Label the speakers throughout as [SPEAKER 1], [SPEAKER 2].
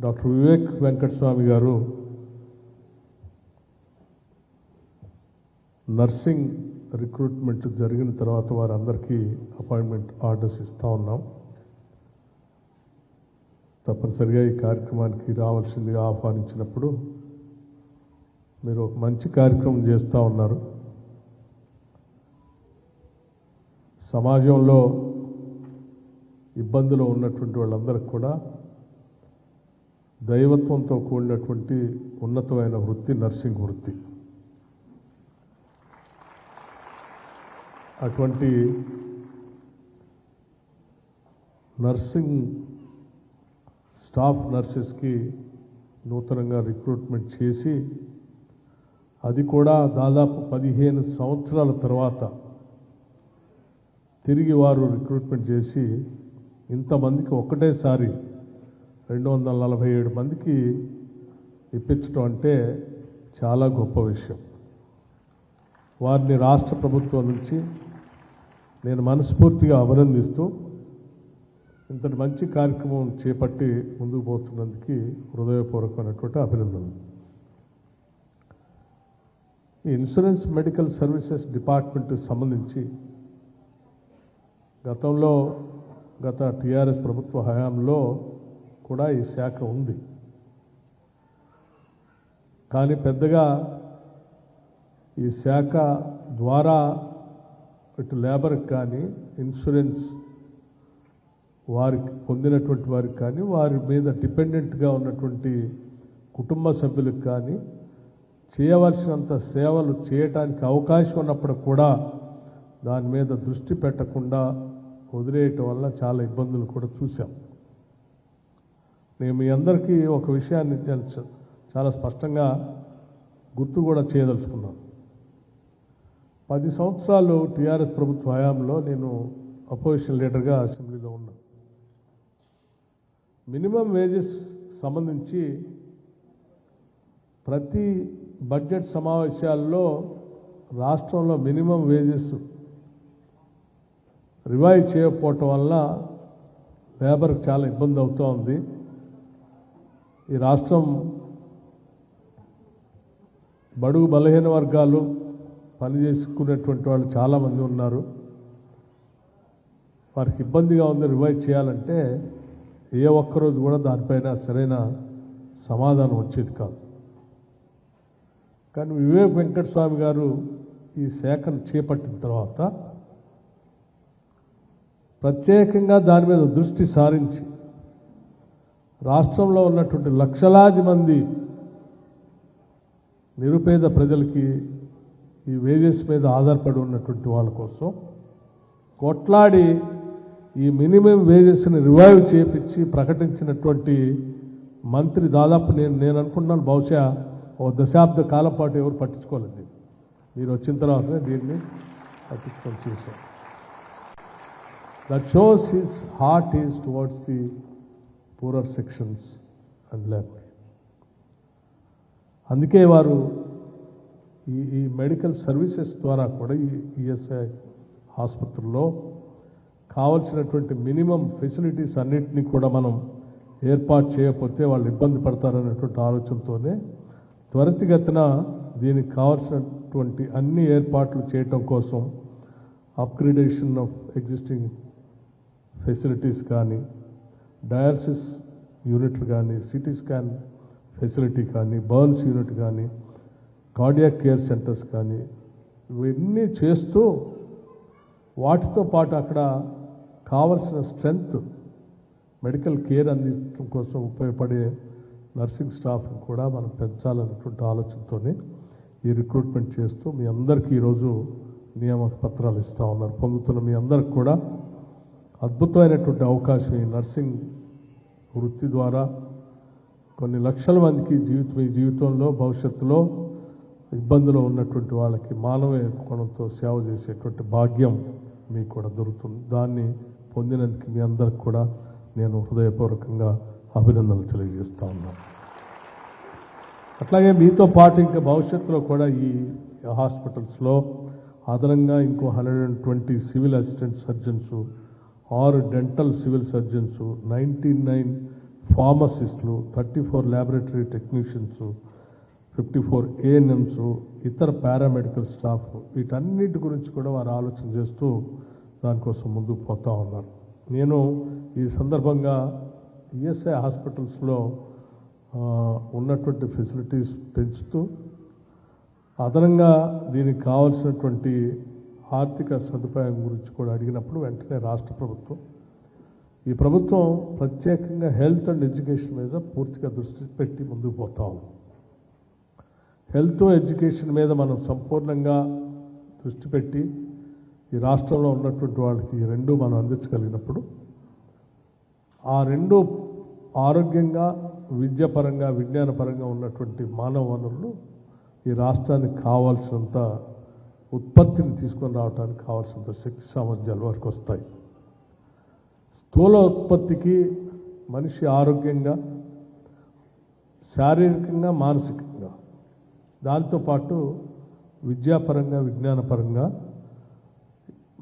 [SPEAKER 1] Doctor Vivek Venkataswamy గారు nursing recruitment జరిగిన తర్వాత వారందరికీ అపాయింట్మెంట్ ఆర్డర్స్ ఇస్తూ ఉన్నాం. తప్పనిసరిగా ఈ కార్యక్రమానికి రావాల్సిందిగా ఆహ్వానించినప్పుడు మీరు ఒక మంచి కార్యక్రమం చేస్తూ ఉన్నారు. సమాజంలో ఇబ్బందులు ఉన్నటువంటి వాళ్ళందరికీ కూడా దైవత్వంతో కూడినటువంటి ఉన్నతమైన వృత్తి నర్సింగ్ వృత్తి. అటువంటి నర్సింగ్ స్టాఫ్ నర్సెస్కి నూతనంగా రిక్రూట్మెంట్ చేసి అది కూడా దాదాపు 15 సంవత్సరాల తర్వాత తిరిగి వారు రిక్రూట్మెంట్ చేసి ఇంతమందికి ఒకటేసారి 247 మందికి ఇప్పించడం అంటే చాలా గొప్ప విషయం. వారిని రాష్ట్ర ప్రభుత్వం నుంచి నేను మనస్ఫూర్తిగా అభినందిస్తూ ఇంతటి మంచి కార్యక్రమం చేపట్టి ముందుకు పోతున్నందుకు హృదయపూర్వకమైనటువంటి అభినందనలు. ఈ ఇన్సూరెన్స్ మెడికల్ సర్వీసెస్ డిపార్ట్మెంట్కి సంబంధించి గత టీఆర్ఎస్ ప్రభుత్వ హయాంలో కూడా ఈ శాఖ ఉంది. కానీ పెద్దగా ఈ శాఖ ద్వారా ఇటు లేబర్కి కానీ ఇన్సూరెన్స్ వారికి పొందినటువంటి వారికి కానీ వారి మీద డిపెండెంట్గా ఉన్నటువంటి కుటుంబ సభ్యులకు కానీ చేయవలసినంత సేవలు చేయటానికి అవకాశం ఉన్నప్పుడు కూడా దాని మీద దృష్టి పెట్టకుండా వదిలేయటం వల్ల చాలా ఇబ్బందులు కూడా చూసాం. నేను మీ అందరికీ ఒక విషయాన్ని చాలా స్పష్టంగా గుర్తు కూడా చేయదలుచుకున్నాను. 10 సంవత్సరాలు టీఆర్ఎస్ ప్రభుత్వ హయాంలో నేను అపోజిషన్ లీడర్గా అసెంబ్లీలో ఉన్నాను. మినిమం వేజెస్ సంబంధించి ప్రతి బడ్జెట్ సమావేశాల్లో రాష్ట్రంలో మినిమం వేజెస్ రివైజ్ చేయకపోవటం వల్ల లేబర్కి చాలా ఇబ్బంది అవుతూ ఉంది. ఈ రాష్ట్రం బడుగు బలహీన వర్గాలు పనిచేసుకునేటువంటి వాళ్ళు చాలామంది ఉన్నారు. వారికి ఇబ్బందిగా ఉంది రివైజ్ చేయాలంటే ఏ ఒక్కరోజు కూడా దానిపైన సరైన సమాధానం వచ్చేది కాదు. కానీ వివేక్ వెంకటస్వామి గారు ఈ శాఖను చేపట్టిన తర్వాత ప్రత్యేకంగా దాని మీద దృష్టి సారించి రాష్ట్రంలో ఉన్నటువంటి లక్షలాది మంది నిరుపేద ప్రజలకి ఈ వేజెస్ మీద ఆధారపడి ఉన్నటువంటి వాళ్ళ కోసం కొట్లాడి ఈ మినిమం వేజెస్ని రివైవ్ చేపించి ప్రకటించినటువంటి మంత్రి దాదాపు నేను అనుకుంటున్నాను బహుశా ఓ దశాబ్ద కాలం పాటు ఎవరు పట్టించుకోలేదు. మీరు వచ్చిన తర్వాతనే దీన్ని పట్టించుకొని చేశారు. That shows his heart is towards the poorer sections and labour. అందుకే వారు ఈ మెడికల్ సర్వీసెస్ ద్వారా కూడా ఈ ఈఎస్ఐ ఆసుపత్రుల్లో కావలసినటువంటి మినిమం ఫెసిలిటీస్ అన్నింటినీ కూడా మనం ఏర్పాటు చేయకపోతే వాళ్ళు ఇబ్బంది పడతారనేటువంటి ఆలోచనతోనే త్వరితగతిన దీనికి కావాల్సినటువంటి అన్ని ఏర్పాట్లు చేయటం కోసం అప్గ్రేడేషన్ ఆఫ్ ఎగ్జిస్టింగ్ ఫెసిలిటీస్ కానీ, డయాలసిస్ యూనిట్లు కానీ, సిటీ స్కాన్ ఫెసిలిటీ కానీ, బర్న్స్ యూనిట్ కానీ, కార్డియాక్ కేర్ సెంటర్స్ కానీ ఇవన్నీ చేస్తూ వాటితో పాటు అక్కడ కావలసిన స్ట్రెంగ్త్ మెడికల్ కేర్ అందించడం కోసం ఉపయోగపడే నర్సింగ్ స్టాఫ్ని కూడా మనం పెంచాలన్నటువంటి ఆలోచనతోనే ఈ రిక్రూట్మెంట్ చేస్తూ మీ అందరికీ ఈరోజు నియామక పత్రాలు ఇస్తూ ఉన్నారు. పొందుతున్న మీ అందరికి కూడా అద్భుతమైనటువంటి అవకాశం. ఈ నర్సింగ్ వృత్తి ద్వారా కొన్ని లక్షల మందికి ఈ జీవితంలో భవిష్యత్తులో ఇబ్బందులో ఉన్నటువంటి వాళ్ళకి మానవ కోణంతో సేవ చేసేటువంటి భాగ్యం మీకు కూడా దొరుకుతుంది. దాన్ని పొందినందుకు మీ అందరికి కూడా నేను హృదయపూర్వకంగా అభినందనలు తెలియజేస్తూ ఉన్నాను. అట్లాగే మీతో పాటు ఇంకా భవిష్యత్తులో కూడా ఈ హాస్పిటల్స్లో అదనంగా ఇంకో 120 civil assistant surgeons, 6 dental civil surgeons, 99 ఫార్మసిస్టులు, 34 laboratory technicians, 54 ANMs, ఇతర పారామెడికల్ స్టాఫ్, వీటన్నిటి గురించి కూడా వారు ఆలోచన చేస్తూ దానికోసం ముందుకు పోతూ ఉన్నారు. నేను ఈ సందర్భంగా ఈఎస్ఐ హాస్పిటల్స్లో ఉన్నటువంటి ఫెసిలిటీస్ పెంచుతూ అదనంగా దీనికి కావాల్సినటువంటి ఆర్థిక సదుపాయం గురించి కూడా అడిగినప్పుడు వెంటనే రాష్ట్ర ప్రభుత్వం, ఈ ప్రభుత్వం ప్రత్యేకంగా హెల్త్ అండ్ ఎడ్యుకేషన్ మీద పూర్తిగా దృష్టి పెట్టి ముందుకు పోతా ఉంది. హెల్త్ ఎడ్యుకేషన్ మీద మనం సంపూర్ణంగా దృష్టి పెట్టి ఈ రాష్ట్రంలో ఉన్నటువంటి వాళ్ళకి రెండు మనం అందించగలిగినప్పుడు ఆ రెండు ఆరోగ్యంగా, విద్యాపరంగా, విజ్ఞానపరంగా ఉన్నటువంటి మానవ వనరులు ఈ రాష్ట్రానికి కావాల్సినంత ఉత్పత్తిని తీసుకొని రావడానికి కావాల్సినంత శక్తి సామర్థ్యాలు వరకు వస్తాయి. స్థూల ఉత్పత్తికి మనిషి ఆరోగ్యంగా, శారీరకంగా, మానసికంగా, దాంతోపాటు విద్యాపరంగా, విజ్ఞానపరంగా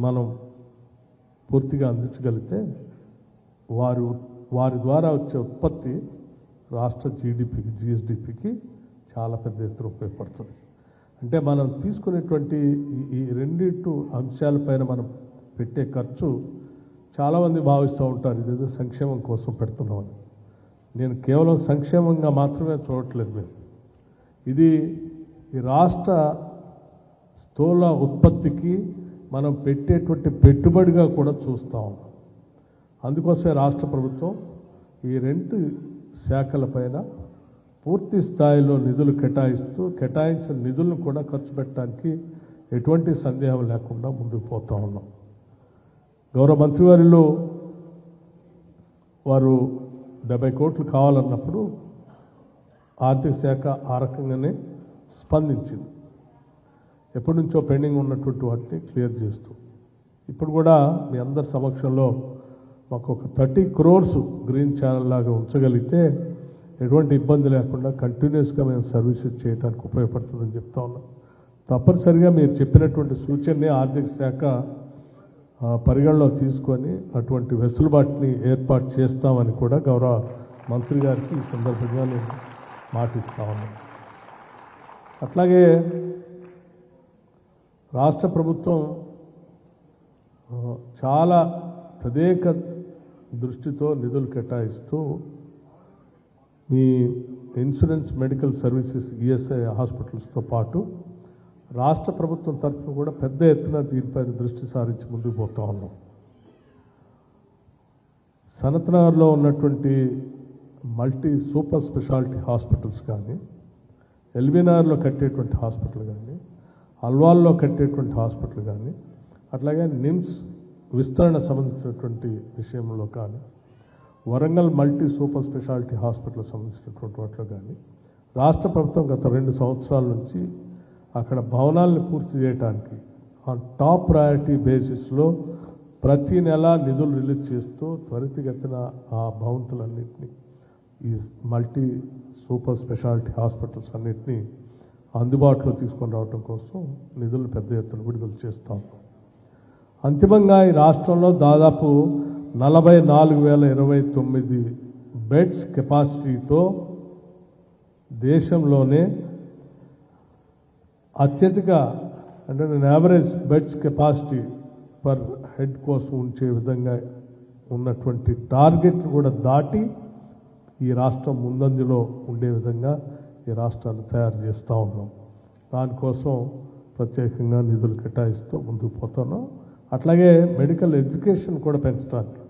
[SPEAKER 1] మనం పూర్తిగా అందించగలిగితే వారి ద్వారా వచ్చే ఉత్పత్తి రాష్ట్ర జీడిపికి, జిఎస్డిపికి చాలా పెద్ద ఎత్తున ఉపయోగపడుతుంది. అంటే మనం తీసుకునేటువంటి ఈ రెండింటి అంశాలపైన మనం పెట్టే ఖర్చు చాలామంది భావిస్తూ ఉంటారు ఇదేదో సంక్షేమం కోసం పెడుతున్నామని. నేను కేవలం సంక్షేమంగా మాత్రమే చూడట్లేదు. మేము ఇది ఈ రాష్ట్ర స్థూల ఉత్పత్తికి మనం పెట్టేటువంటి పెట్టుబడిగా కూడా చూస్తూ ఉన్నాం. అందుకోసమే రాష్ట్ర ప్రభుత్వం ఈ రెండు శాఖలపైన పూర్తి స్థాయిలో నిధులు కేటాయించిన నిధులను కూడా ఖర్చు పెట్టడానికి ఎటువంటి సందేహం లేకుండా ముందుకు పోతూ ఉన్నాం. గౌరవ మంత్రివర్యులు వారు 70 కోట్లు కావాలన్నప్పుడు ఆర్థిక శాఖ ఆ రకంగానే స్పందించింది. ఎప్పటి నుంచో పెండింగ్ ఉన్నటువంటి వాటిని క్లియర్ చేస్తూ ఇప్పుడు కూడా మీ అందరి సమక్షంలో మాకు ఒక 30 crores గ్రీన్ ఛానల్ లాగా ఉంచగలిగితే ఎటువంటి ఇబ్బంది లేకుండా కంటిన్యూస్గా మేము సర్వీసెస్ చేయడానికి ఉపయోగపడుతుందని చెప్తా ఉన్నాం. తప్పనిసరిగా మీరు చెప్పినటువంటి సూచనని ఆర్థిక శాఖ పరిగణలో తీసుకొని అటువంటి వెసులుబాటుని ఏర్పాటు చేస్తామని కూడా గౌరవ మంత్రి గారికి ఈ సందర్భంగా నేను మాటిస్తా ఉన్నాను. అట్లాగే రాష్ట్ర ప్రభుత్వం చాలా తదేక దృష్టితో నిధులు కేటాయిస్తూ మీ ఇన్సూరెన్స్ మెడికల్ సర్వీసెస్ ఈఎస్ఐ హాస్పిటల్స్తో పాటు రాష్ట్ర ప్రభుత్వం తరఫున కూడా పెద్ద ఎత్తున దీనిపైన దృష్టి సారించి ముందుకు పోతా ఉన్నాం. సనత్నగర్లో ఉన్నటువంటి మల్టీ సూపర్ స్పెషాలిటీ హాస్పిటల్స్ కానీ, ఎల్బీనగర్లో కట్టేటువంటి హాస్పిటల్ కానీ, అల్వాల్లో కట్టేటువంటి హాస్పిటల్ కానీ, అట్లాగే నిమ్స్ విస్తరణ సంబంధించినటువంటి విషయంలో కానీ, Warangal multi super speciality hospital సంబంధించినటువంటి వాటిలో కానీ రాష్ట్ర ప్రభుత్వం గత 2 సంవత్సరాల నుంచి అక్కడ భవనాలను పూర్తి చేయడానికి టాప్ ప్రయారిటీ బేసిస్లో ప్రతి నెల నిధులు రిలీజ్ చేస్తూ త్వరితగతిన ఆ భవంతులన్నింటినీ, ఈ మల్టీ సూపర్ స్పెషాలిటీ హాస్పిటల్స్ అన్నింటినీ అందుబాటులో తీసుకొని రావడం కోసం నిధులు పెద్ద ఎత్తున విడుదల చేస్తాం. అంతిమంగా ఈ రాష్ట్రంలో దాదాపు 44,029 బెడ్స్ కెపాసిటీతో దేశంలోనే అత్యధిక అంటే average beds capacity per head కోసం ఉంచే విధంగా ఉన్నటువంటి టార్గెట్ కూడా దాటి ఈ రాష్ట్రం ముందంజలో ఉండే విధంగా ఈ రాష్ట్రాన్ని తయారు చేస్తూ ఉన్నాం. దానికోసం ప్రత్యేకంగా నిధులు కేటాయిస్తూ ముందుకు పోతున్నాం. అట్లాగే మెడికల్ ఎడ్యుకేషన్ కూడా పెంచడానికి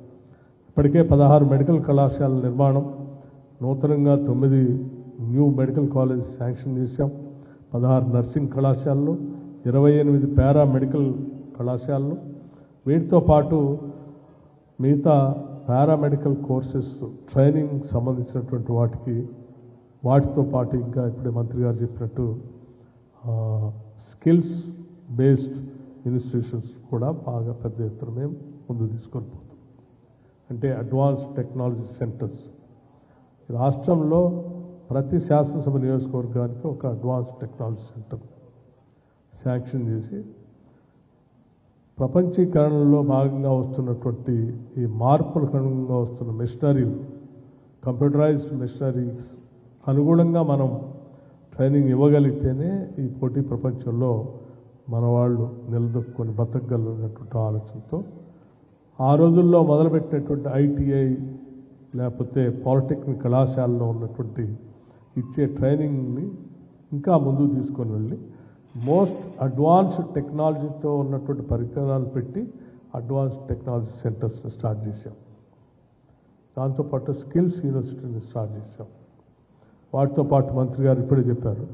[SPEAKER 1] ఇప్పటికే 16 మెడికల్ కళాశాలల నిర్మాణం, నూతనంగా 9 న్యూ మెడికల్ కాలేజెస్ శాంక్షన్ చేశాం. 16 నర్సింగ్ కళాశాలలు, 28 పారామెడికల్ కళాశాలలు, వీటితో పాటు మిగతా పారామెడికల్ కోర్సెస్ ట్రైనింగ్ సంబంధించినటువంటి వాటితో పాటు ఇంకా ఇప్పుడే మంత్రి గారు చెప్పినట్టు స్కిల్స్ బేస్డ్ ఇన్స్టిట్యూషన్స్ కూడా బాగా పెద్ద ఎత్తున మేము ముందు తీసుకొని పోతాం. అంటే అడ్వాన్స్డ్ టెక్నాలజీ సెంటర్స్ రాష్ట్రంలో ప్రతి శాసనసభ నియోజకవర్గానికి ఒక అడ్వాన్స్డ్ టెక్నాలజీ సెంటర్ శాంక్షన్ చేసి ప్రపంచీకరణలో భాగంగా వస్తున్నటువంటి ఈ మార్పుల కారణంగా వస్తున్న మెషినరీలు కంప్యూటరైజ్డ్ మెషినరీస్ అనుగుణంగా మనం ట్రైనింగ్ ఇవ్వగలిగితేనే ఈ పోటీ ప్రపంచంలో మన వాళ్ళు నిలదొక్కుని బతకగలిగినటువంటి ఆలోచనతో ఆ రోజుల్లో మొదలుపెట్టినటువంటి ఐటీఐ లేకపోతే పాలిటెక్నిక్ కళాశాలలో ఉన్నటువంటి ఇచ్చే ట్రైనింగ్ని ఇంకా ముందుకు తీసుకొని వెళ్ళి మోస్ట్ అడ్వాన్స్డ్ టెక్నాలజీతో ఉన్నటువంటి పరికరాలు పెట్టి అడ్వాన్స్డ్ టెక్నాలజీ సెంటర్స్ని స్టార్ట్ చేశాం. దాంతోపాటు స్కిల్స్ యూనివర్సిటీని స్టార్ట్ చేశాం. వాటితో పాటు మంత్రి గారు ఇప్పుడే చెప్పారు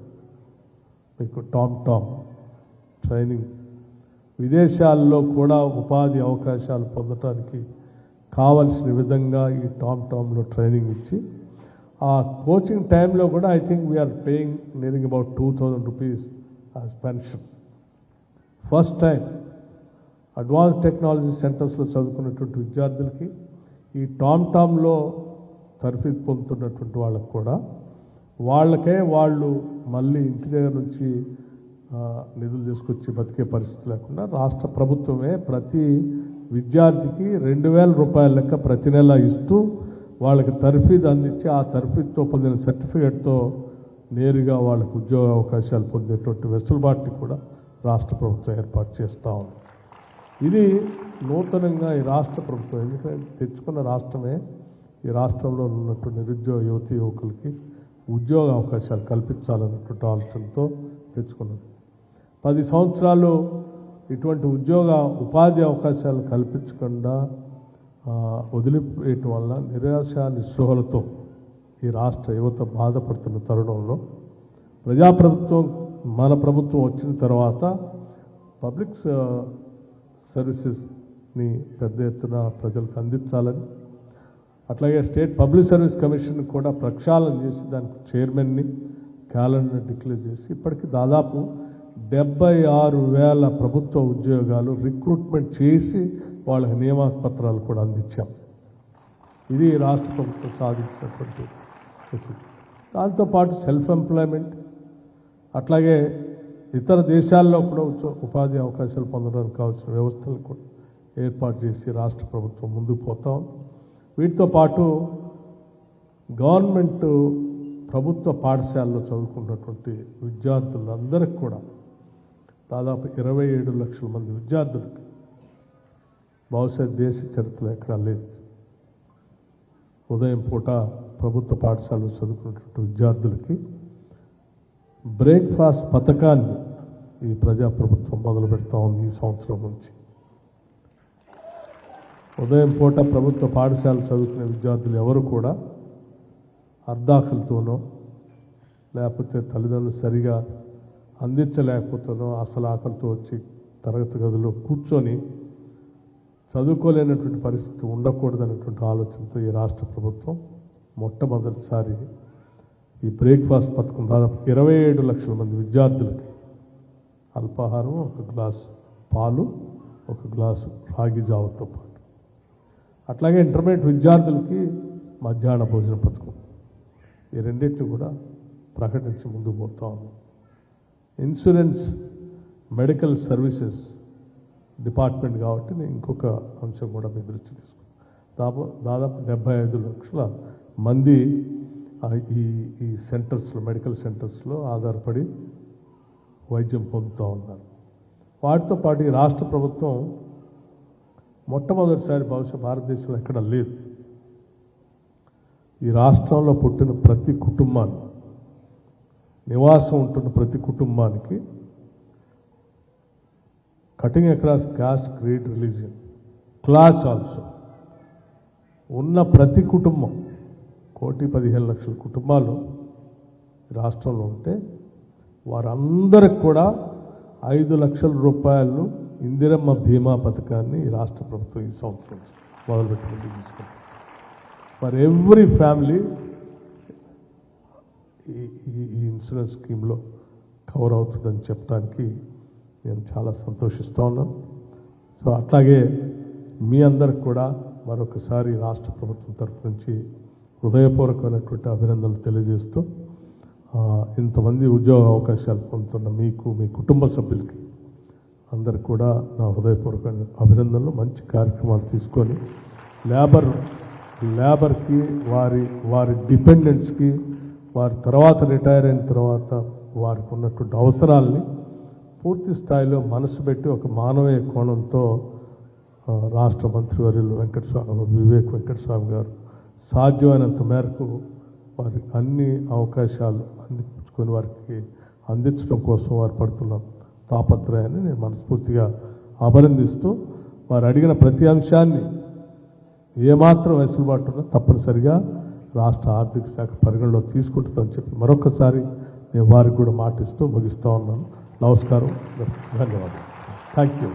[SPEAKER 1] మీకు టామ్ ట్రైనింగ్ విదేశాల్లో కూడా ఉపాధి అవకాశాలు పొందడానికి కావలసిన విధంగా ఈ టామ్లో ట్రైనింగ్ ఇచ్చి ఆ కోచింగ్ టైంలో కూడా I think we are paying nearing about 2000 rupees as pension. First time advance technology సెంటర్స్లో చదువుకున్నటువంటి విద్యార్థులకి ఈ టామ్లో తరఫీదు పొందుతున్నటువంటి వాళ్ళకు కూడా వాళ్ళకే వాళ్ళు మళ్ళీ ఇంటి దగ్గర నుంచి నిధులు తీసుకొచ్చి బతికే పరిస్థితి లేకుండా రాష్ట్ర ప్రభుత్వమే ప్రతి విద్యార్థికి 2000 రూపాయల లెక్క ప్రతి నెల ఇస్తూ వాళ్ళకి తర్ఫీదు అందించి ఆ తర్ఫీదుతో పొందిన సర్టిఫికేట్తో నేరుగా వాళ్ళకు ఉద్యోగ అవకాశాలు పొందేటువంటి వెసులుబాటుని కూడా రాష్ట్ర ప్రభుత్వం ఏర్పాటు చేస్తూ ఉంది. ఇది నూతనంగా ఈ రాష్ట్ర ప్రభుత్వం ఎందుకంటే తెచ్చుకున్న రాష్ట్రమే ఈ రాష్ట్రంలో ఉన్నటువంటి నిరుద్యోగ యువతీ యువకులకి ఉద్యోగ అవకాశాలు కల్పించాలన్నటువంటి ఆలోచనతో తెచ్చుకున్నది. 10 సంవత్సరాలు ఇటువంటి ఉపాధి అవకాశాలు కల్పించకుండా వదిలిపోయటం వల్ల నిరాశ నిస్పృహలతో ఈ రాష్ట్ర యువత బాధపడుతున్న తరుణంలో ప్రజాప్రభుత్వం మన ప్రభుత్వం వచ్చిన తర్వాత పబ్లిక్ సర్వీసెస్ని పెద్ద ఎత్తున ప్రజలకు అందించాలని అట్లాగే స్టేట్ పబ్లిక్ సర్వీస్ కమిషన్ కూడా ప్రక్షాళన చేసి దానికి చైర్మన్ని క్యాలెండర్ డిక్లేర్ చేసి ఇప్పటికీ దాదాపు 76,000 ప్రభుత్వ ఉద్యోగాలు రిక్రూట్మెంట్ చేసి వాళ్ళకి నియామక పత్రాలు కూడా అందించాం. ఇది రాష్ట్ర ప్రభుత్వం సాధించినటువంటి పరిస్థితి. దాంతోపాటు సెల్ఫ్ ఎంప్లాయ్మెంట్ అట్లాగే ఇతర దేశాల్లో కూడా ఉపాధి అవకాశాలు పొందడానికి కావాల్సిన వ్యవస్థలు కూడా ఏర్పాటు చేసి రాష్ట్ర ప్రభుత్వం ముందుకు పోతాం. వీటితో పాటు గవర్నమెంట్ ప్రభుత్వ పాఠశాలలో చదువుకున్నటువంటి విద్యార్థులందరికీ కూడా దాదాపు 27 లక్షల మంది విద్యార్థులకి బహుశా దేశ చరిత్రలో ఎక్కడా లేదు. ఉదయం పూట ప్రభుత్వ పాఠశాలలో చదువుకున్నటువంటి విద్యార్థులకి బ్రేక్ఫాస్ట్ పథకాన్ని ఈ ప్రజాప్రభుత్వం మొదలు పెడతా ఉంది. ఈ సంవత్సరం నుంచి ఉదయం పూట ప్రభుత్వ పాఠశాల చదువుకునే విద్యార్థులు ఎవరు కూడా అర్ధాకలితోనో లేకపోతే తల్లిదండ్రులు సరిగా అందించలేకపోతేనో అసలు ఆకలితో వచ్చి తరగతి గదిలో కూర్చొని చదువుకోలేనటువంటి పరిస్థితి ఉండకూడదనేటువంటి ఆలోచనతో ఈ రాష్ట్ర ప్రభుత్వం మొట్టమొదటిసారి ఈ బ్రేక్ఫాస్ట్ పథకం దాదాపు 27 లక్షల మంది విద్యార్థులకి అల్పాహారం, 1 గ్లాసు పాలు, 1 గ్లాసు రాగి జావతో పాటు అట్లాగే ఇంటర్మీడియట్ విద్యార్థులకి మధ్యాహ్న భోజన పథకం ఈ రెండింటిని కూడా ప్రకటించి ముందుకు పోతా ఉన్నాం. ఇన్సూరెన్స్ మెడికల్ సర్వీసెస్ డిపార్ట్మెంట్ కాబట్టి నేను ఇంకొక అంశం కూడా మీ దృష్టి తీసుకున్నాను. దాదాపు 75 లక్షల మంది ఈ సెంటర్స్లో మెడికల్ సెంటర్స్లో ఆధారపడి వైద్యం పొందుతూ ఉన్నారు. వాటితో పాటు ఈ రాష్ట్ర ప్రభుత్వం మొట్టమొదటిసారి బహుశా భారతదేశంలో ఎక్కడ లేదు ఈ రాష్ట్రంలో పుట్టిన ప్రతి కుటుంబాన్ని నివాసం ఉంటున్న ప్రతి కుటుంబానికి cutting across cost, creed, religion, class also ఉన్న ప్రతి కుటుంబం 1,15,00,000 కుటుంబాలు రాష్ట్రంలో ఉంటే వారందరికి కూడా 5 లక్షల రూపాయలు ఇందిరమ్మ బీమా పథకాన్ని ఈ రాష్ట్ర ప్రభుత్వం ఈ సంవత్సరం మొదలుపెట్టుకుంటూ తీసుకుంది. ఫర్ ఎవ్రీ ఫ్యామిలీ ఈ ఇన్సూరెన్స్ స్కీమ్లో కవర్ అవుతుందని చెప్పడానికి నేను చాలా సంతోషిస్తూ ఉన్నాను. సో అట్లాగే మీ అందరికి కూడా మరొకసారి రాష్ట్ర ప్రభుత్వం తరఫు నుంచి హృదయపూర్వకమైనటువంటి అభినందనలు తెలియజేస్తూ ఇంతమంది ఉద్యోగ అవకాశాలు పొందుతున్న మీకు, మీ కుటుంబ సభ్యులకి అందరికి కూడా నా హృదయపూర్వక అభినందనలు. మంచి కార్యక్రమాలు తీసుకొని లేబర్ లేబర్కి వారి డిపెండెంట్స్కి వారి తర్వాత రిటైర్ అయిన తర్వాత వారికి ఉన్నటువంటి అవసరాల్ని పూర్తి స్థాయిలో మనసు పెట్టి ఒక మానవీయ కోణంతో రాష్ట్ర మంత్రివర్యులు వివేక్ వెంకటస్వామి గారు సాధ్యమైనంత మేరకు వారి అన్ని అవకాశాలు అందించుకొని వారికి అందించడం కోసం వారు పడుతున్న తాపత్రయాన్ని నేను మనస్ఫూర్తిగా అభినందిస్తూ వారు అడిగిన ప్రతి అంశాన్ని ఏమాత్రం వెసులుబాటు ఉన్నా తప్పనిసరిగా రాష్ట్ర ఆర్థిక శాఖ పరిగణలో తీసుకుంటుందని చెప్పి మరొకసారి నేను వారికి కూడా మాటిస్తూ ముగిస్తూ ఉన్నాను. నమస్కారం, ధన్యవాదాలు. Thank you.